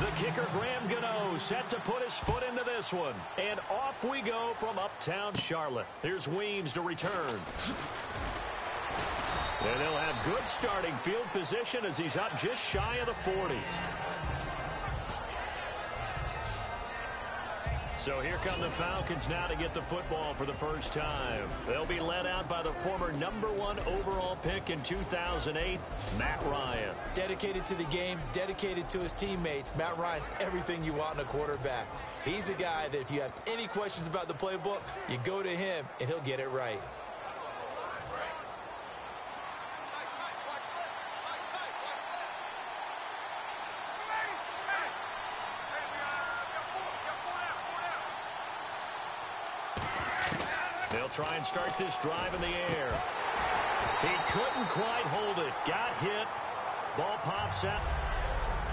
The kicker, Graham Gano, set to put his foot into this one. And off we go from uptown Charlotte. Here's Weems to return. And they'll have good starting field position as he's up just shy of the 40. So here come the Falcons now to get the football for the first time. They'll be led out by the former #1 overall pick in 2008, Matt Ryan. Dedicated to the game, dedicated to his teammates. Matt Ryan's everything you want in a quarterback. He's the guy that if you have any questions about the playbook, you go to him and he'll get it right. They'll try and start this drive in the air. He couldn't quite hold it. Got hit. Ball pops out.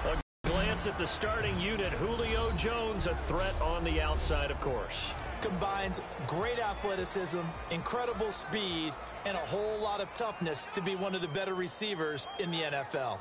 A glance at the starting unit. Julio Jones, a threat on the outside, of course. Combines great athleticism, incredible speed, and a whole lot of toughness to be one of the better receivers in the NFL.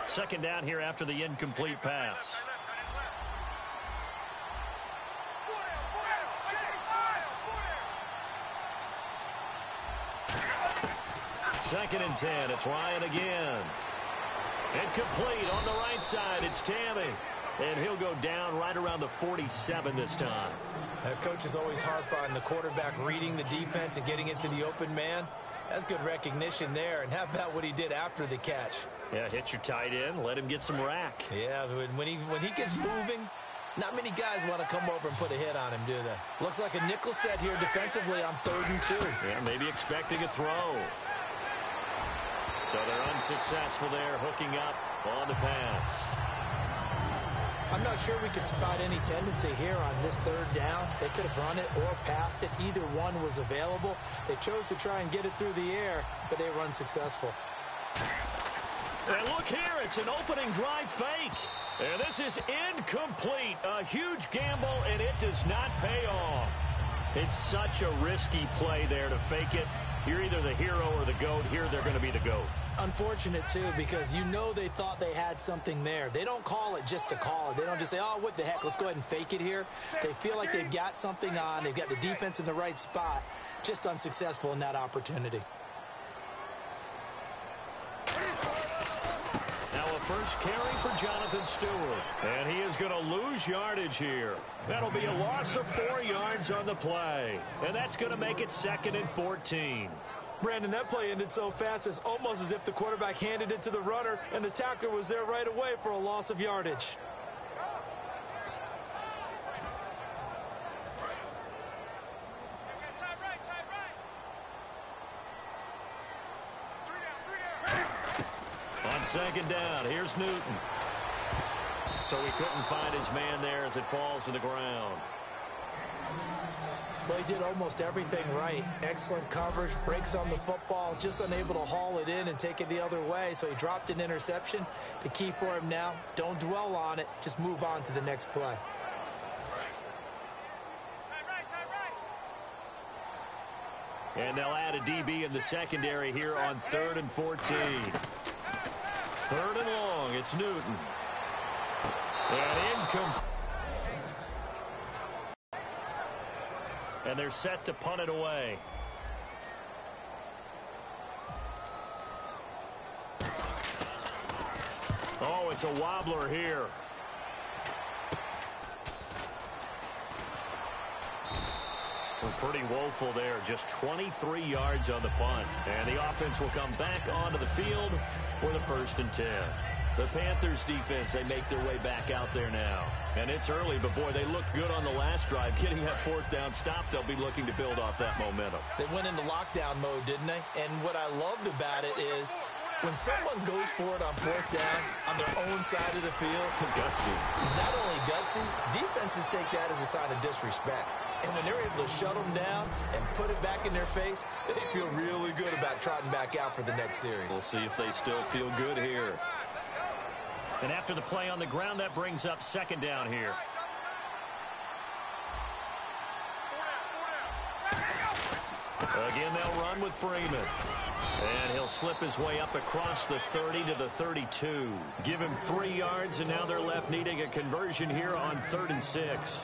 Second down here after the incomplete pass. Second and 10. It's Ryan again. Incomplete on the right side. It's Tammy. And he'll go down right around the 47 this time. Coaches always harp on the quarterback reading the defense and getting it to the open man. That's good recognition there. And how about what he did after the catch? Yeah, hit your tight end. Let him get some rack. Yeah, when he gets moving, not many guys want to come over and put a hit on him, do they? Looks like a nickel set here defensively on 3rd and 2. Yeah, maybe expecting a throw. So they're unsuccessful there, hooking up on the pass. I'm not sure we could spot any tendency here on this 3rd down. They could have run it or passed it. Either one was available. They chose to try and get it through the air, but they were unsuccessful. And look here, it's an opening drive fake. And this is incomplete. A huge gamble, and it does not pay off. It's such a risky play there to fake it. You're either the hero or the GOAT. Here they're going to be the GOAT. Unfortunate, too, because you know they thought they had something there. They don't call it just to call it. They don't just say, oh, what the heck, let's go ahead and fake it here. They feel like they've got something on. They've got the defense in the right spot. Just unsuccessful in that opportunity. Now a first carry for Jonathan Stewart. And he is going to lose yardage here. That'll be a loss of 4 yards on the play. And that's going to make it 2nd and 14. Brandon, that play ended so fast, it's almost as if the quarterback handed it to the runner, and the tackler was there right away for a loss of yardage. On 2nd down, here's Newton. So he couldn't find his man there as it falls to the ground. Well, he did almost everything right. Excellent coverage, breaks on the football, just unable to haul it in and take it the other way. So he dropped an interception. The key for him now, don't dwell on it. Just move on to the next play. And they'll add a DB in the secondary here on 3rd and 14. 3rd and long, it's Newton. And incomplete. And they're set to punt it away. Oh, it's a wobbler here. We're pretty woeful there. Just 23 yards on the punt. And the offense will come back onto the field for the 1st and 10. The Panthers defense, they make their way back out there now. And it's early, but boy, they looked good on the last drive. Getting that 4th down stop, they'll be looking to build off that momentum. They went into lockdown mode, didn't they? And what I loved about it is when someone goes for it on 4th down on their own side of the field. Gutsy. Not only gutsy, defenses take that as a sign of disrespect. And when they're able to shut them down and put it back in their face, they feel really good about quarterback trotting back out for the next series. We'll see if they still feel good here. And after the play on the ground, that brings up second down here. Again, they'll run with Freeman. And he'll slip his way up across the 30 to the 32. Give him 3 yards, and now they're left needing a conversion here on 3rd and 6.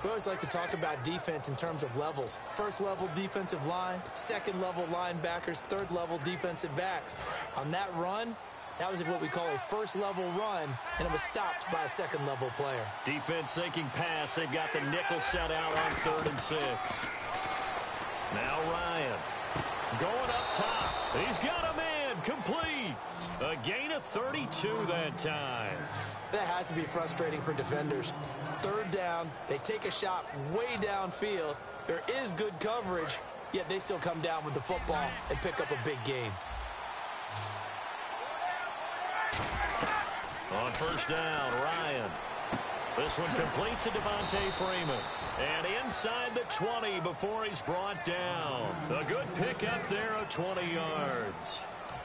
We always like to talk about defense in terms of levels. First level defensive line, second level linebackers, third level defensive backs. On that run, that was what we call a first level run, and it was stopped by a second level player. Defense sinking pass. They've got the nickel set out on 3rd and 6. Now Ryan going up top. He's got a man complete. A gain of 32 that time. That has to be frustrating for defenders. 3rd down, they take a shot way downfield. There is good coverage, yet they still come down with the football and pick up a big gain. On 1st down, Ryan. This one complete to Devontae Freeman. And inside the 20 before he's brought down. A good pickup there of 20 yards.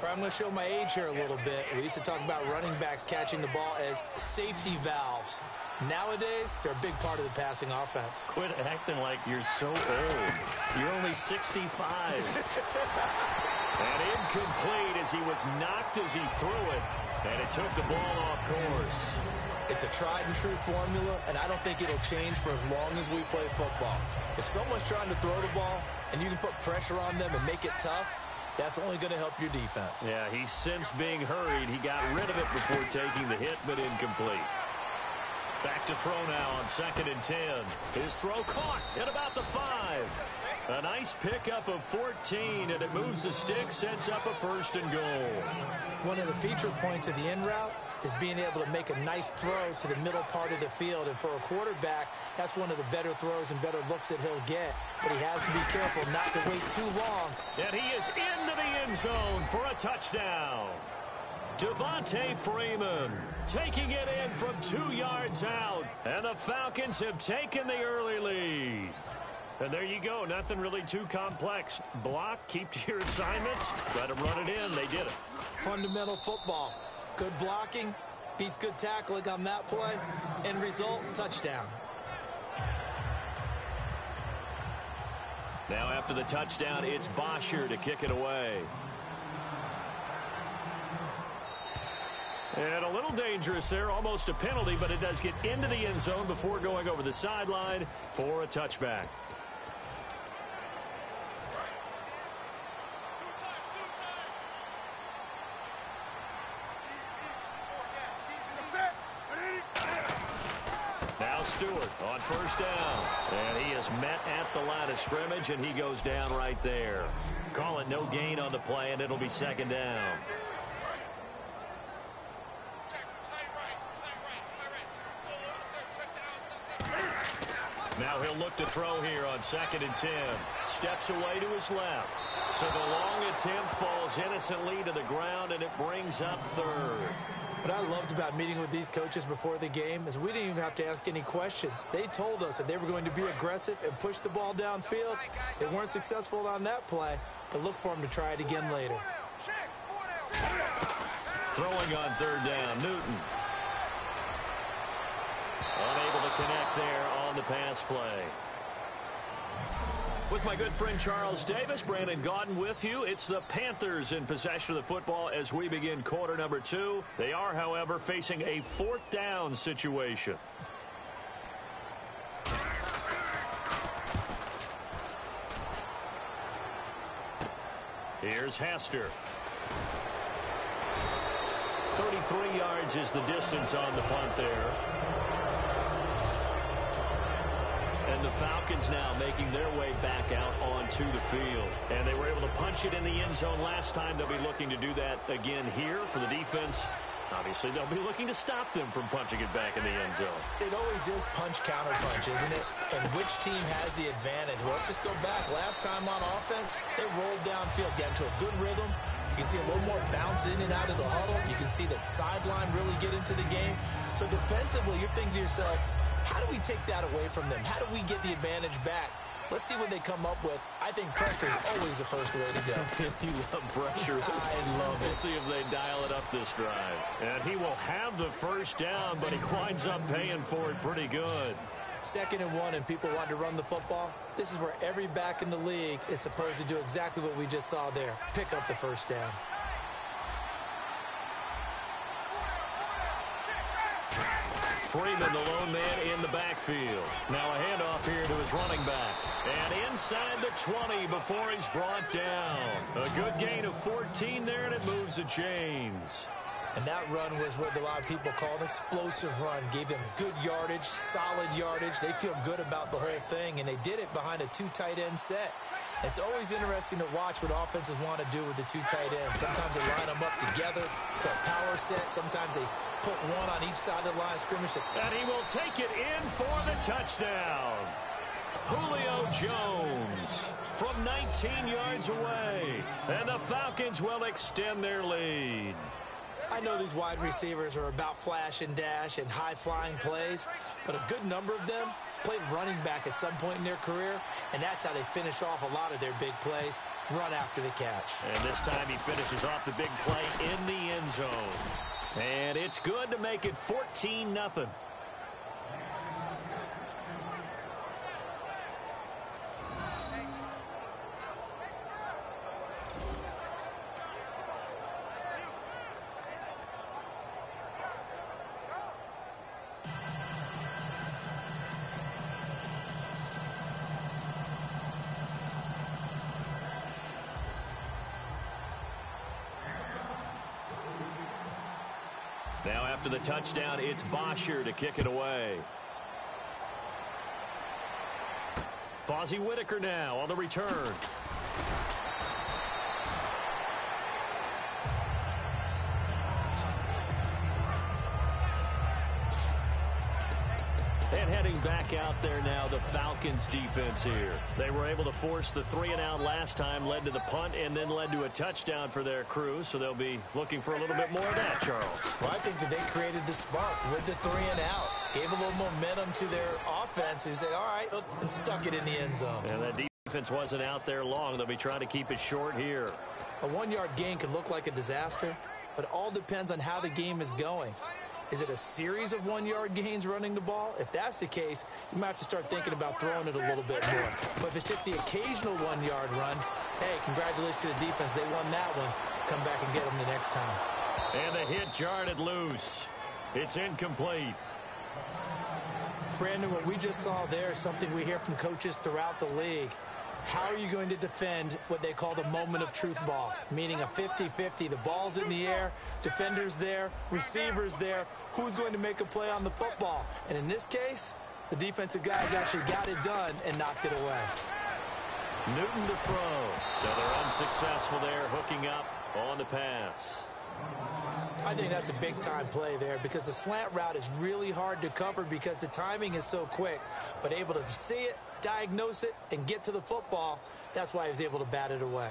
I'm going to show my age here a little bit. We used to talk about running backs catching the ball as safety valves. Nowadays, they're a big part of the passing offense. Quit acting like you're so old. You're only 65. And incomplete as he was knocked as he threw it. And it took the ball off course. It's a tried-and-true formula, and I don't think it'll change for as long as we play football. If someone's trying to throw the ball and you can put pressure on them and make it tough, that's only going to help your defense. Yeah, he's since being hurried. He got rid of it before taking the hit, but incomplete. Back to throw now on 2nd and 10. His throw caught at about the 5. A nice pickup of 14, and it moves the stick, sets up a 1st and goal. One of the feature points of the in route is being able to make a nice throw to the middle part of the field. And for a quarterback, that's one of the better throws and better looks that he'll get. But he has to be careful not to wait too long. And he is into the end zone for a touchdown. Devontae Freeman taking it in from 2 yards out. And the Falcons have taken the early lead. And there you go. Nothing really too complex. Block, keep to your assignments, try to run it in. They did it. Fundamental football. Good blocking beats good tackling on that play. End result, touchdown. Now after the touchdown, it's Bosher to kick it away. And a little dangerous there, almost a penalty, but it does get into the end zone before going over the sideline for a touchback. Stewart on 1st down. And he is met at the line of scrimmage, and he goes down right there. Call it no gain on the play, and it'll be 2nd down. Now he'll look to throw here on 2nd and 10. Steps away to his left. So the long attempt falls innocently to the ground, and it brings up 3rd. What I loved about meeting with these coaches before the game is we didn't even have to ask any questions. They told us that they were going to be aggressive and push the ball downfield. They weren't successful on that play, but look for them to try it again later. Throwing on 3rd down, Newton. Unable to connect there on the pass play. With my good friend Charles Davis, Brandon Gaudin with you. It's the Panthers in possession of the football as we begin quarter number 2. They are, however, facing a 4th down situation. Here's Hester. 33 yards is the distance on the punt there. And the Falcons now making their way back out onto the field. And they were able to punch it in the end zone last time. They'll be looking to do that again here for the defense. Obviously, they'll be looking to stop them from punching it back in the end zone. It always is punch-counter-punch, isn't it? And which team has the advantage? Well, let's just go back. Last time on offense, they rolled downfield, got into a good rhythm. You can see a little more bounce in and out of the huddle. You can see the sideline really get into the game. So defensively, you're thinking to yourself, how do we take that away from them? How do we get the advantage back? Let's see what they come up with. I think pressure is always the first way to go. You love pressure. I love it. We'll see if they dial it up this drive. And he will have the first down, but he winds up paying for it pretty good. 2nd and 1, and people want to run the football. This is where every back in the league is supposed to do exactly what we just saw there. Pick up the first down. Freeman, the lone man in the backfield. Now a handoff here to his running back. And inside the 20 before he's brought down. A good gain of 14 there, and it moves the chains. And that run was what a lot of people call an explosive run. Gave them good yardage, solid yardage. They feel good about the whole thing, and they did it behind a 2 tight end set. It's always interesting to watch what offenses want to do with the 2 tight ends. Sometimes they line them up together for a power set. Sometimes they put one on each side of the line of scrimmage. And he will take it in for the touchdown. Julio Jones from 19 yards away. And the Falcons will extend their lead. I know these wide receivers are about flash and dash and high-flying plays, but a good number of them played running back at some point in their career, and that's how they finish off a lot of their big plays, run after the catch. And this time he finishes off the big play in the end zone. And it's good to make it 14-0. Now after the touchdown, it's Bosher to kick it away. Fozzie Whitaker now on the return. And heading back out there now, the Falcons defense here. They were able to force the 3-and-out last time, led to the punt, and then led to a touchdown for their crew. So they'll be looking for a little bit more of that, Charles. Well, I think that they created the spark with the 3-and-out. Gave a little momentum to their offense who said, all right, and stuck it in the end zone. And that defense wasn't out there long. They'll be trying to keep it short here. A 1-yard gain could look like a disaster, but it all depends on how the game is going. Is it a series of 1-yard gains running the ball? If that's the case, you might have to start thinking about throwing it a little bit more. But if it's just the occasional 1-yard run, hey, congratulations to the defense. They won that one. Come back and get them the next time. And the hit jarred it loose. It's incomplete. Brandon, what we just saw there is something we hear from coaches throughout the league. How are you going to defend what they call the moment of truth ball, meaning a 50-50? The ball's in the air, defenders there, receivers there. Who's going to make a play on the football? And in this case, the defensive guys actually got it done and knocked it away. Newton to throw. So they're unsuccessful there, hooking up on the pass. I think that's a big-time play there because the slant route is really hard to cover because the timing is so quick. But able to see it, diagnose it, and get to the football, that's why he was able to bat it away.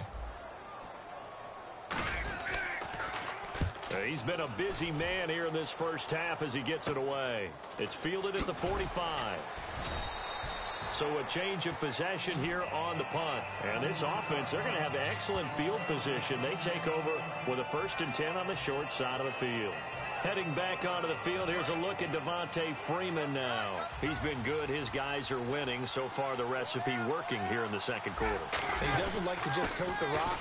He's been a busy man here in this first half as he gets it away. It's fielded at the 45. So a change of possession here on the punt. And this offense, they're going to have excellent field position. They take over with a 1st and 10 on the short side of the field. Heading back onto the field, here's a look at Devontae Freeman now. He's been good. His guys are winning. So far, the recipe working here in the second quarter. He doesn't like to just tote the rock.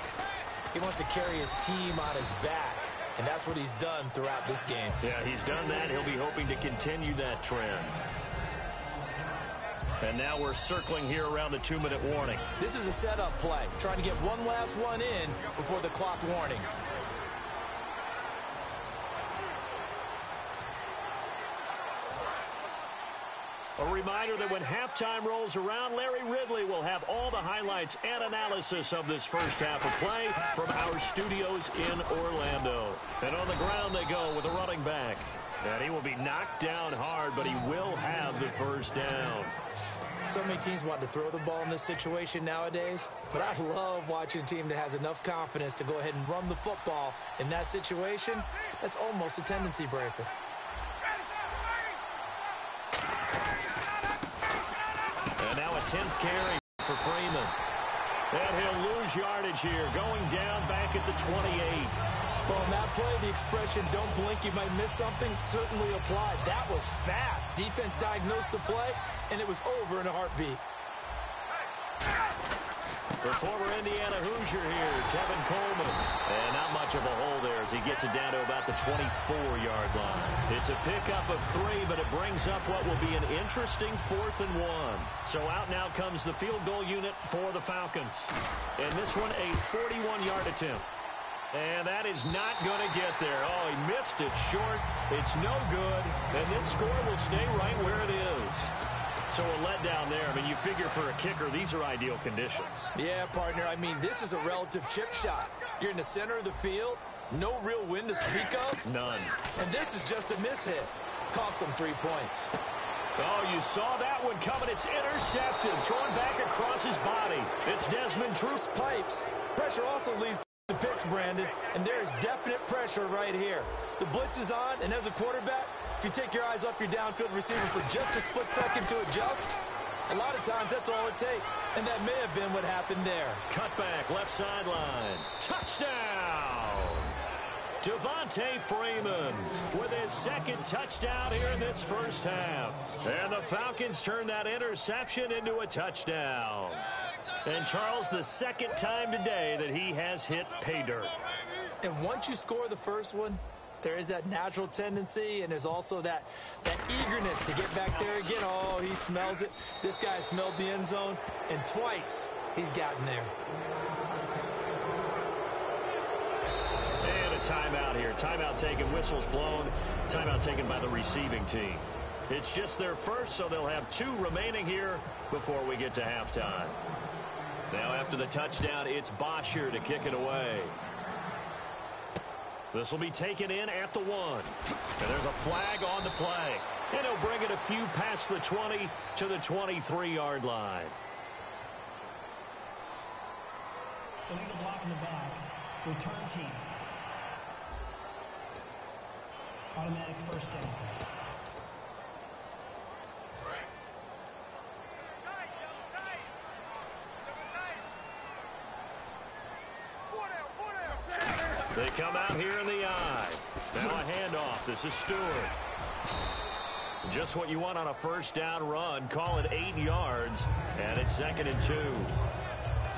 He wants to carry his team on his back. And that's what he's done throughout this game. Yeah, he's done that. He'll be hoping to continue that trend. And now we're circling here around the 2-minute warning. This is a setup play, trying to get one last one in before the clock warning. A reminder that when halftime rolls around, Larry Ridley will have all the highlights and analysis of this first half of play from our studios in Orlando. And on the ground they go with a running back. And he will be knocked down hard, but he will have the first down. So many teams want to throw the ball in this situation nowadays, but I love watching a team that has enough confidence to go ahead and run the football in that situation. That's almost a tendency breaker. And now a 10th carry for Freeman. And he'll lose yardage here, going down back at the 28. Well, on that play, the expression, don't blink, you might miss something, certainly applied. That was fast. Defense diagnosed the play, and it was over in a heartbeat. The former Indiana Hoosier here, Tevin Coleman. And not much of a hole there as he gets it down to about the 24-yard line. It's a pickup of 3, but it brings up what will be an interesting 4th and 1. So out now comes the field goal unit for the Falcons. And this one, a 41-yard attempt. And that is not going to get there. Oh, he missed it short. It's no good. And this score will stay right where it is. So a letdown there. I mean, you figure for a kicker, these are ideal conditions. Yeah, partner. I mean, this is a relative chip shot. You're in the center of the field. No real wind to speak of. None. And this is just a mishit. Cost them 3 points. Oh, you saw that one coming. It's intercepted. Thrown back across his body. It's Desmond Troops. Pipes. Pressure also leads to picks, Brandon. And there is definite pressure right here. The blitz is on, and as a quarterback, if you take your eyes off your downfield receiver for just a split second to adjust, a lot of times that's all it takes. And that may have been what happened there. Cut back, left sideline. Touchdown! Devontae Freeman with his 2nd touchdown here in this first half. And the Falcons turn that interception into a touchdown. And Charles, the 2nd time today that he has hit pay dirt. And once you score the first one, there is that natural tendency, and there's also that eagerness to get back there again. Oh, he smells it. This guy smelled the end zone, and twice he's gotten there. And a timeout here. Timeout taken, whistles blown. Timeout taken by the receiving team. It's just their first, so they'll have 2 remaining here before we get to halftime. Now after the touchdown, it's Bosher to kick it away. This will be taken in at the 1. And there's a flag on the play. And he'll bring it a few past the 20 to the 23-yard line. Illegal block in the back. Return team. Automatic first down. They come out here in the eye. Now a handoff. This is Stewart. Just what you want on a first down run. Call it 8 yards. And it's 2nd and 2.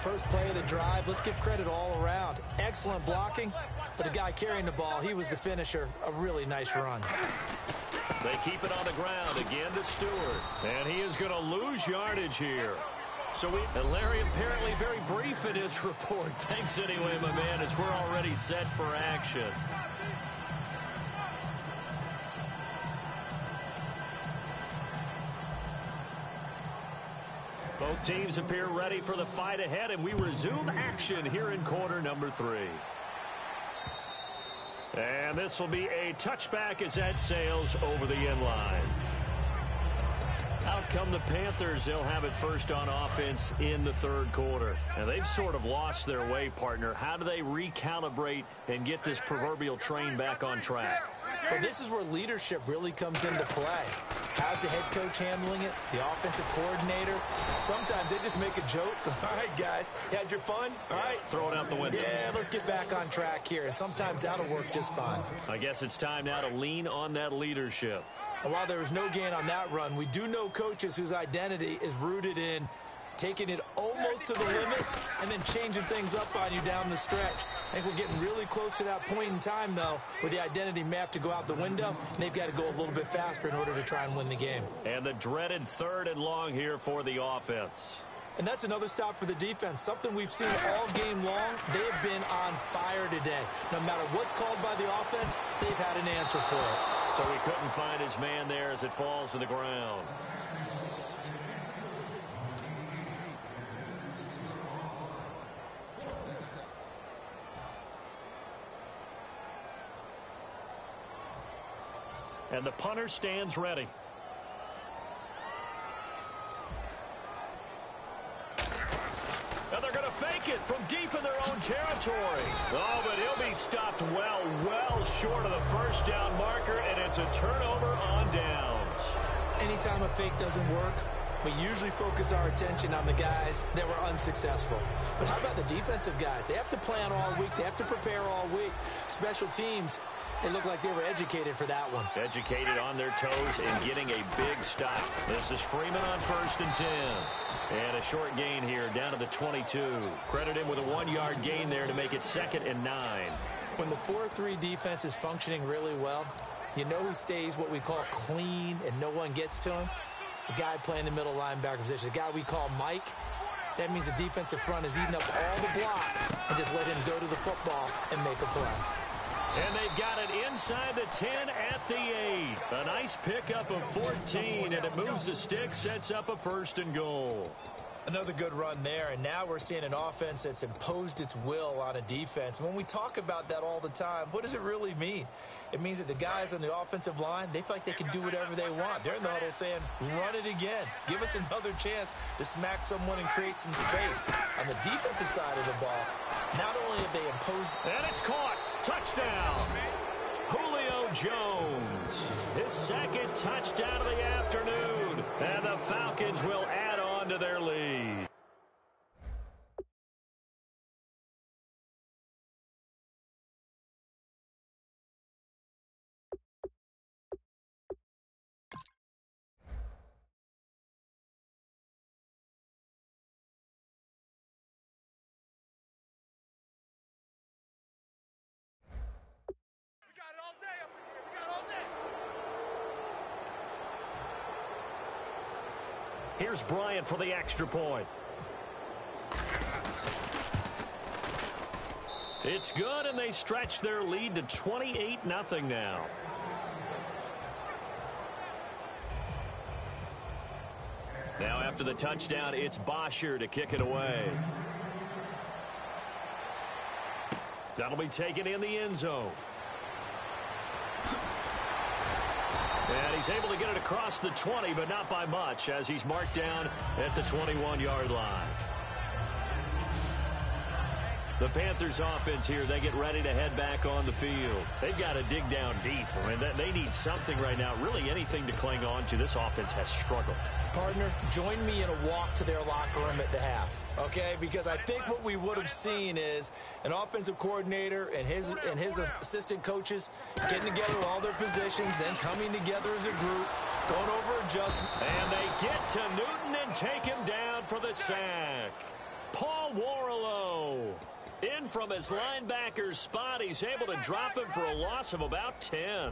First play of the drive. Let's give credit all around. Excellent blocking. But the guy carrying the ball, he was the finisher. A really nice run. They keep it on the ground. Again to Stewart. And he is going to lose yardage here. And Larry apparently very brief in his report. Thanks anyway, my man, as we're already set for action. Both teams appear ready for the fight ahead, and we resume action here in quarter number 3. And this will be a touchback as that sails over the end line. Out come the Panthers. They'll have it first on offense in the 3rd quarter. And they've sort of lost their way, partner. How do they recalibrate and get this proverbial train back on track? Well, this is where leadership really comes into play. How's the head coach handling it? The offensive coordinator? Sometimes they just make a joke. All right, guys, you had your fun? All right. Throw it out the window. Yeah, let's get back on track here. And sometimes that'll work just fine. I guess it's time now to lean on that leadership. And while there was no gain on that run, we do know coaches whose identity is rooted in taking it almost to the limit and then changing things up on you down the stretch. I think we're getting really close to that point in time, though, where the identity may have to go out the window, and they've got to go a little bit faster in order to try and win the game. And the dreaded 3rd and long here for the offense. And that's another stop for the defense, something we've seen all game long. They have been on fire today. No matter what's called by the offense, they've had an answer for it. So he couldn't find his man there as it falls to the ground. And the punter stands ready. And they're going to fake it from deep in their own territory. Oh, but he'll be stopped well short of the first down marker, and it's a turnover on downs. Anytime a fake doesn't work, We usually focus our attention on the guys that were unsuccessful. But how about the defensive guys? They have to plan all week. They have to prepare all week. Special teams, it looked like they were educated for that one. Educated on their toes and getting a big stop. This is Freeman on 1st and 10. And a short gain here down to the 22. Credit him with a 1-yard gain there to make it 2nd and 9. When the 4-3 defense is functioning really well, you know who stays what we call clean and no one gets to him? The guy playing the middle linebacker position, the guy we call Mike. That means the defensive front is eating up all the blocks and just let him go to the football and make a play. And they've got it inside the 10 at the 8. A nice pickup of 14, and it moves the stick, sets up a 1st and goal. Another good run there, and now we're seeing an offense that's imposed its will on a defense. When we talk about that all the time, what does it really mean? It means that the guys on the offensive line, they feel like they can do whatever they want. They're in the huddle saying, run it again. Give us another chance to smack someone and create some space. On the defensive side of the ball, not only have they imposed... And it's caught. Touchdown. Julio Jones. His 2nd touchdown of the afternoon. And the Falcons will add on to their lead. Here's Bryant for the extra point. It's good, and they stretch their lead to 28-0 now. Now after the touchdown, it's Bosher to kick it away. That'll be taken in the end zone. And he's able to get it across the 20, but not by much, as he's marked down at the 21-yard line. The Panthers offense here, they get ready to head back on the field. They've got to dig down deep. I mean, they need something right now, really anything to cling on to. This offense has struggled. Partner, join me in a walk to their locker room at the half, okay? Because I think what we would have seen is an offensive coordinator and his assistant coaches getting together with all their positions, then coming together as a group, going over adjustment. And they get to Newton and take him down for the sack. Paul Warrilow. In from his linebacker spot, he's able to drop him for a loss of about 10.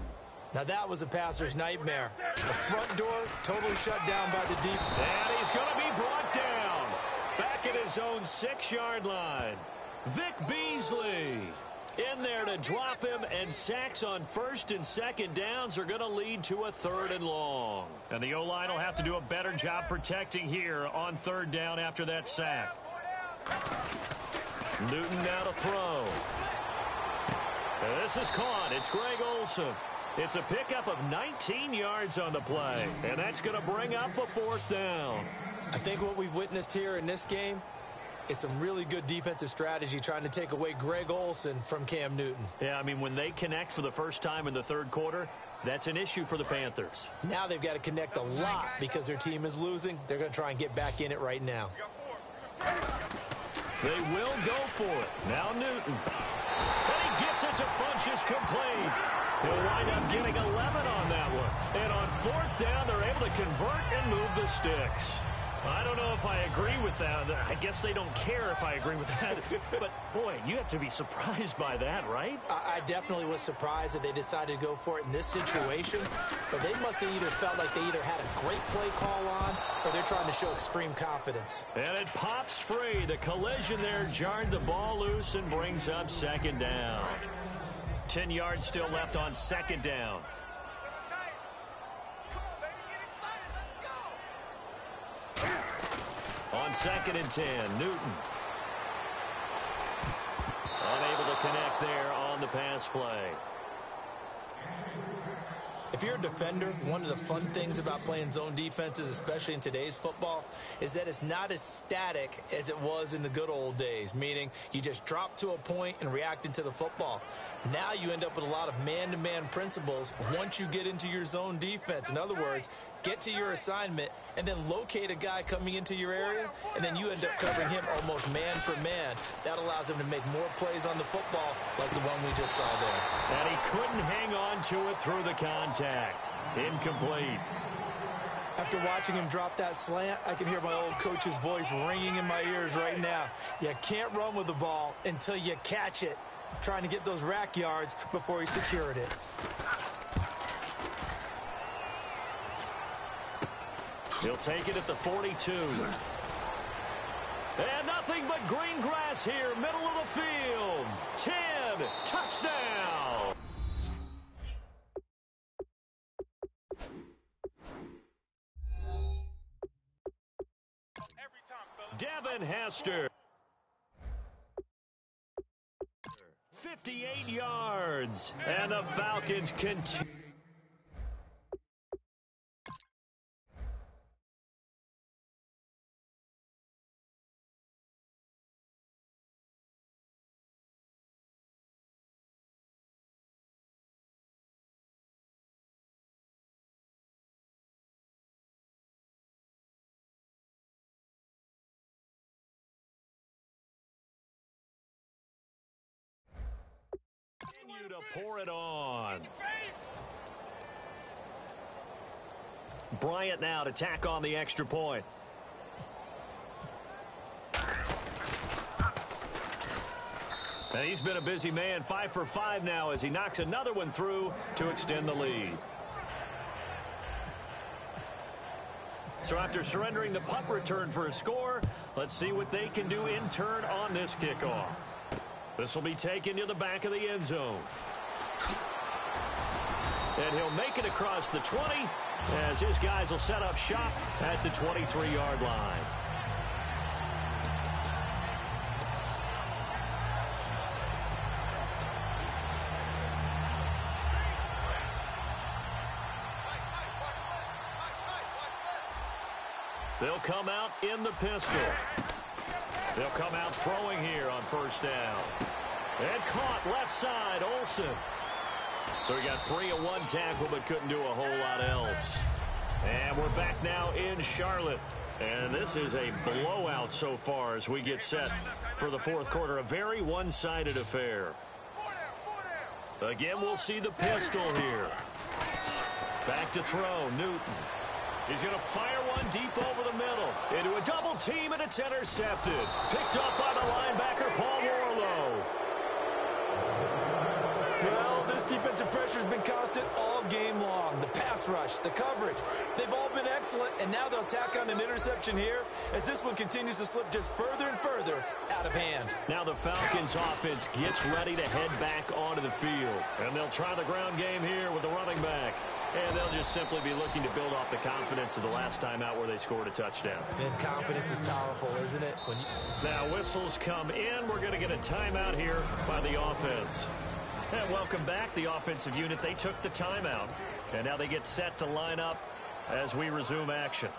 Now that was a passer's nightmare. The front door totally shut down by the deep. And he's going to be brought down. Back at his own 6-yard line. Vic Beasley in there to drop him, and sacks on 1st and 2nd downs are going to lead to a 3rd and long. And the O-line will have to do a better job protecting here on 3rd down after that sack. Newton now to throw. This is caught. It's Greg Olsen. It's a pickup of 19 yards on the play, and that's going to bring up a 4th down. I think what we've witnessed here in this game is some really good defensive strategy trying to take away Greg Olsen from Cam Newton. Yeah, I mean, when they connect for the first time in the 3rd quarter, that's an issue for the Panthers. Now they've got to connect a lot because their team is losing. They're going to try and get back in it right now. They will go for it. Now Newton. And he gets it to Funchess complete. He'll wind up getting 11 on that one. And on 4th down, they're able to convert and move the sticks. I don't know if I agree with that. I guess they don't care if I agree with that. But, boy, you have to be surprised by that, right? I definitely was surprised that they decided to go for it in this situation. But they must have either felt like they either had a great play call on or they're trying to show extreme confidence. And it pops free. The collision there jarred the ball loose and brings up 2nd down. 10 yards still left on 2nd down. On 2nd and 10, Newton. Unable to connect there on the pass play. If you're a defender, one of the fun things about playing zone defenses, especially in today's football, is that it's not as static as it was in the good old days, meaning you just dropped to a point and reacted to the football. Now you end up with a lot of man-to-man principles once you get into your zone defense. In other words, get to your assignment, and then locate a guy coming into your area, and then you end up covering him almost man for man. That allows him to make more plays on the football like the one we just saw there. And he couldn't hang on to it through the contact. Incomplete. After watching him drop that slant, I can hear my old coach's voice ringing in my ears right now. You can't run with the ball until you catch it. Trying to get those rack yards before he secured it. He'll take it at the 42. And nothing but green grass here, middle of the field. 10, touchdown. Devin Hester. 58 yards. And the Falcons continue. To pour it on. Bryant now to tack on the extra point. And he's been a busy man, 5 for 5 now as he knocks another one through to extend the lead. So after surrendering the punt return for a score, let's see what they can do in turn on this kickoff. This will be taken to the back of the end zone. And he'll make it across the 20 as his guys will set up shop at the 23-yard line. They'll come out in the pistol. They'll come out throwing here on first down. And caught left side, Olsen. So he got free of one tackle but couldn't do a whole lot else. And we're back now in Charlotte. And this is a blowout so far as we get set for the fourth quarter. A very one-sided affair. Again, we'll see the pistol here. Back to throw, Newton. He's going to fire one deep over the middle. Into a double team, and it's intercepted. Picked up by the linebacker, Paul Warlow. Well, this defensive pressure has been constant all game long. The pass rush, the coverage, they've all been excellent, and now they'll tack on an interception here as this one continues to slip just further and further out of hand. Now the Falcons offense gets ready to head back onto the field. And they'll try the ground game here with the running back. And they'll just simply be looking to build off the confidence of the last time out where they scored a touchdown. And confidence is powerful, isn't it? Now whistles come in. We're going to get a timeout here by the offense. And welcome back, the offensive unit. They took the timeout. And now they get set to line up as we resume action.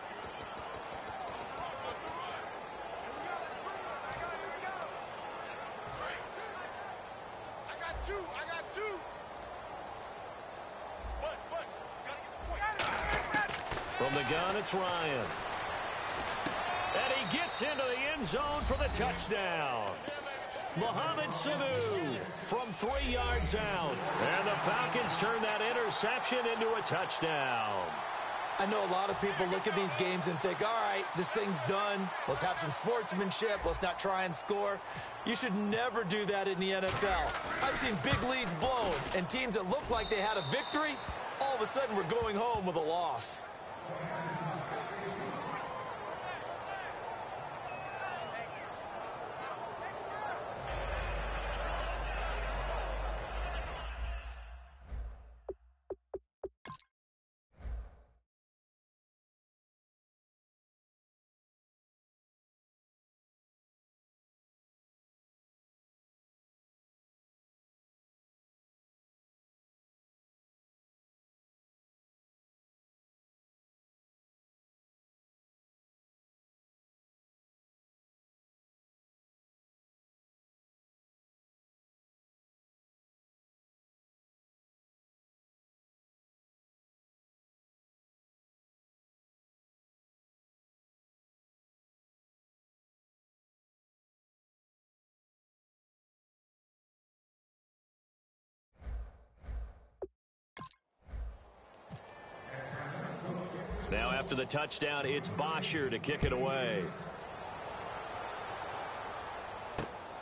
From the gun, it's Ryan. And he gets into the end zone for the touchdown. Mohamed Sanu from 3 yards out. And the Falcons turn that interception into a touchdown. I know a lot of people look at these games and think, all right, this thing's done. Let's have some sportsmanship. Let's not try and score. You should never do that in the NFL. I've seen big leads blown and teams that looked like they had a victory, all of a sudden were going home with a loss. after the touchdown, it's Bosher to kick it away.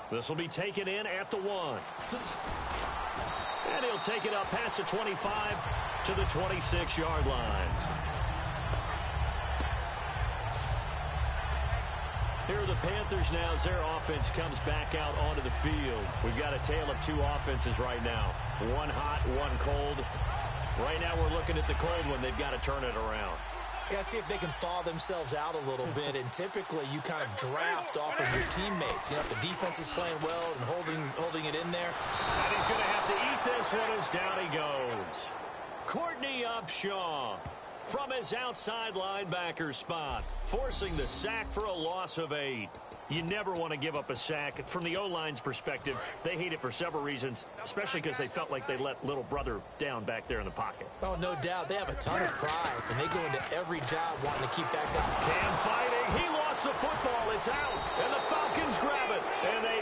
This will be taken in at the 1. And he'll take it up past the 25 to the 26-yard line. Here are the Panthers now as their offense comes back out onto the field. We've got a tale of two offenses right now. One hot, one cold. Right now we're looking at the cold one. They've got to turn it around. Got to see if they can thaw themselves out a little bit, and typically you kind of draft off of your teammates. You know, if the defense is playing well and holding it in there. And he's going to have to eat this one as down he goes. Courtney Upshaw from his outside linebacker spot, forcing the sack for a loss of 8. You never want to give up a sack. From the O-line's perspective, they hate it for several reasons, especially because they felt like they let little brother down back there in the pocket. Oh, no doubt. They have a ton of pride, and they go into every job wanting to keep that guy. Cam fighting. He lost the football. It's out, and the Falcons grab it, and they...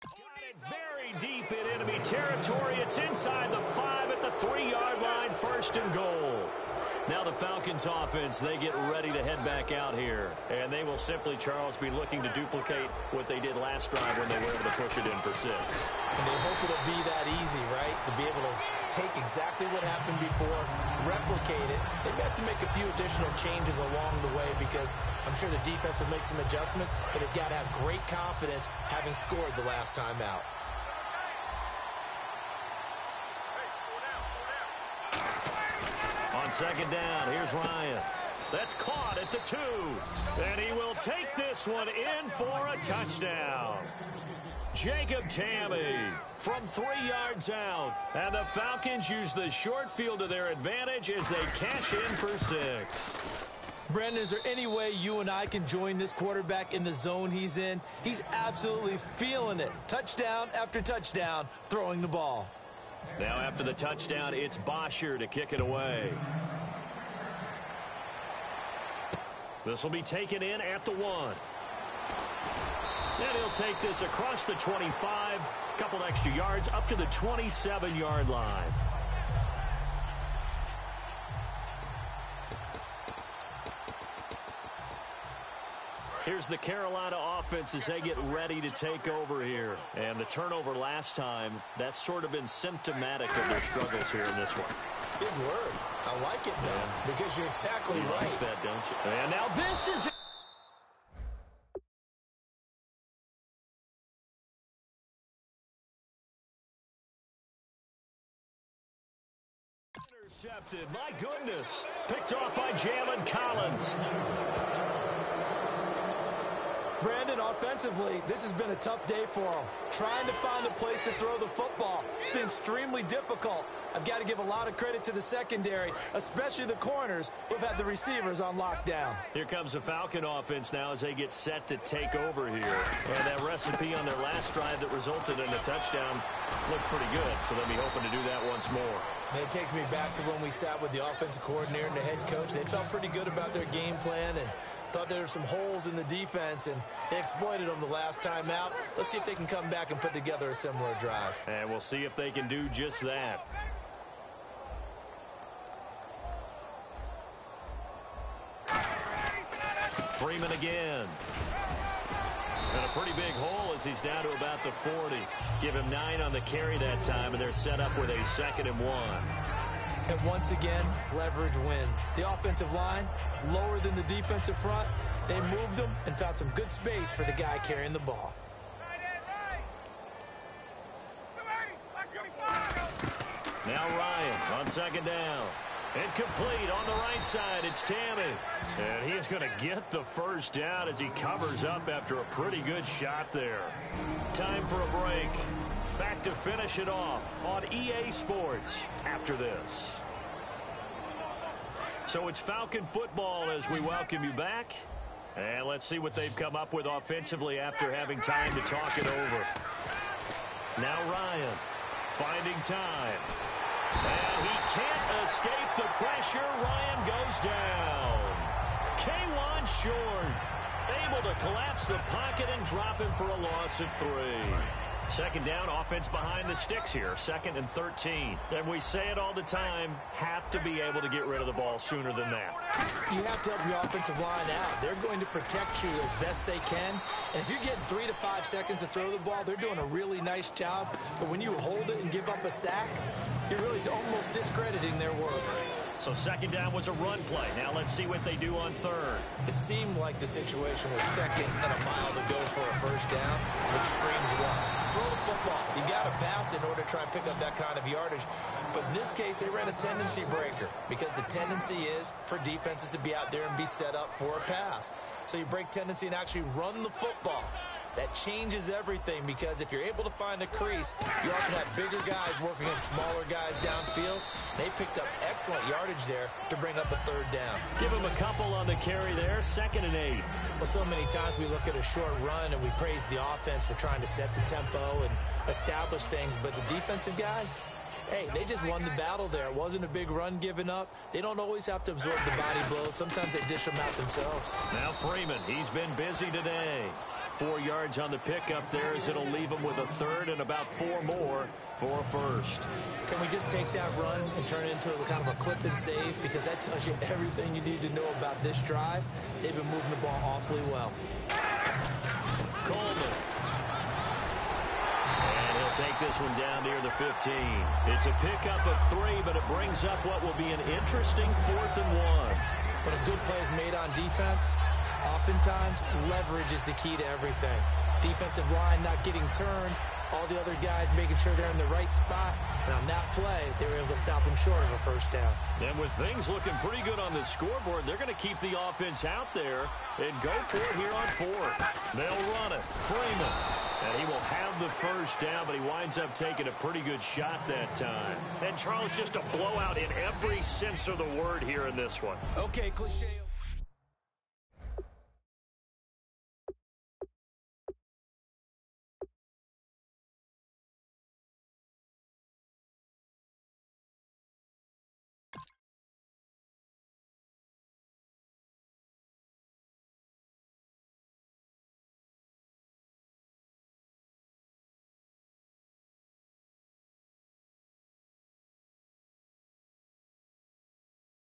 got it very deep in enemy territory. It's inside the 5 at the 3-yard line, 1st and goal. Now the Falcons offense, they get ready to head back out here. And they will simply, Charles, be looking to duplicate what they did last drive when they were able to push it in for 6. And they hope it'll be that easy, right? To be able to take exactly what happened before, replicate it. They may have to make a few additional changes along the way because I'm sure the defense will make some adjustments, but they've got to have great confidence having scored the last time out. On 2nd down, here's Ryan. That's caught at the 2. And he will take this one in for a touchdown. Jacob Tammy from 3 yards out. And the Falcons use the short field to their advantage as they cash in for 6. Brandon, is there any way you and I can join this quarterback in the zone he's in? He's absolutely feeling it. Touchdown after touchdown, throwing the ball. Now after the touchdown, it's Bosher to kick it away. This will be taken in at the 1. And he'll take this across the 25, a couple extra yards up to the 27-yard line. Here's the Carolina offense as they get ready to take over here. And the turnover last time, that's sort of been symptomatic of their struggles here in this one. Good word. I like it, though, because you're exactly right. Like that, don't you? And now this is... intercepted. My goodness. Picked off by Jalen Collins. Brandon, offensively, this has been a tough day for them. Trying to find a place to throw the football. It's been extremely difficult. I've got to give a lot of credit to the secondary, especially the corners who've had the receivers on lockdown. Here comes the Falcon offense now as they get set to take over here. And that recipe on their last drive that resulted in a touchdown looked pretty good, so they'll be hoping to do that once more. And it takes me back to when we sat with the offensive coordinator and the head coach. They felt pretty good about their game plan and thought there were some holes in the defense, and they exploited them the last time out. Let's see if they can come back and put together a similar drive. And we'll see if they can do just that. Freeman again. And a pretty big hole as he's down to about the 40. Give him 9 on the carry that time, and they're set up with a 2nd and 1. And once again, leverage wins. The offensive line, lower than the defensive front. They moved them and found some good space for the guy carrying the ball. Now Ryan on 2nd down. Incomplete on the right side. It's Tammy. And he's going to get the first down as he covers up after a pretty good shot there. Time for a break. Back to finish it off on EA Sports after this. So it's Falcon football as we welcome you back. And let's see what they've come up with offensively after having time to talk it over. Now Ryan finding time. And he can't escape the pressure. Ryan goes down. K1 short. Able to collapse the pocket and drop him for a loss of 3. Second down, offense behind the sticks here. 2nd and 13. And we say it all the time, have to be able to get rid of the ball sooner than that. You have to help your offensive line out. They're going to protect you as best they can. And if you're getting 3 to 5 seconds to throw the ball, they're doing a really nice job. But when you hold it and give up a sack, you're really almost discrediting their work. So 2nd down was a run play. Now let's see what they do on 3rd. It seemed like the situation was 2nd and a mile to go for a first down, which screams run. Throw the football. You got to pass in order to try and pick up that kind of yardage. But in this case, they ran a tendency breaker because the tendency is for defenses to be out there and be set up for a pass. So you break tendency and actually run the football. That changes everything because if you're able to find a crease, you often have bigger guys working against smaller guys downfield. They picked up excellent yardage there to bring up a 3rd down. Give them a couple on the carry there, 2nd and 8. Well, so many times we look at a short run and we praise the offense for trying to set the tempo and establish things, but the defensive guys, hey, they just won the battle there. It wasn't a big run given up. They don't always have to absorb the body blows. Sometimes they dish them out themselves. Now Freeman, he's been busy today. 4 yards on the pickup there as it'll leave him with a 3rd and about 4 more for a first. Can we just take that run and turn it into a kind of a clip and save? Because that tells you everything you need to know about this drive. They've been moving the ball awfully well. Coleman. And he'll take this one down near the 15. It's a pickup of 3, but it brings up what will be an interesting 4th and 1. When a good play is made on defense, oftentimes leverage is the key to everything. Defensive line not getting turned, all the other guys making sure they're in the right spot, and on that play, they were able to stop them short of a first down. And with things looking pretty good on the scoreboard, they're going to keep the offense out there and go for it here on 4th. They'll run it. Freeman. And he will have the first down, but he winds up taking a pretty good shot that time. And Charles, just a blowout in every sense of the word here in this one. Okay, cliche.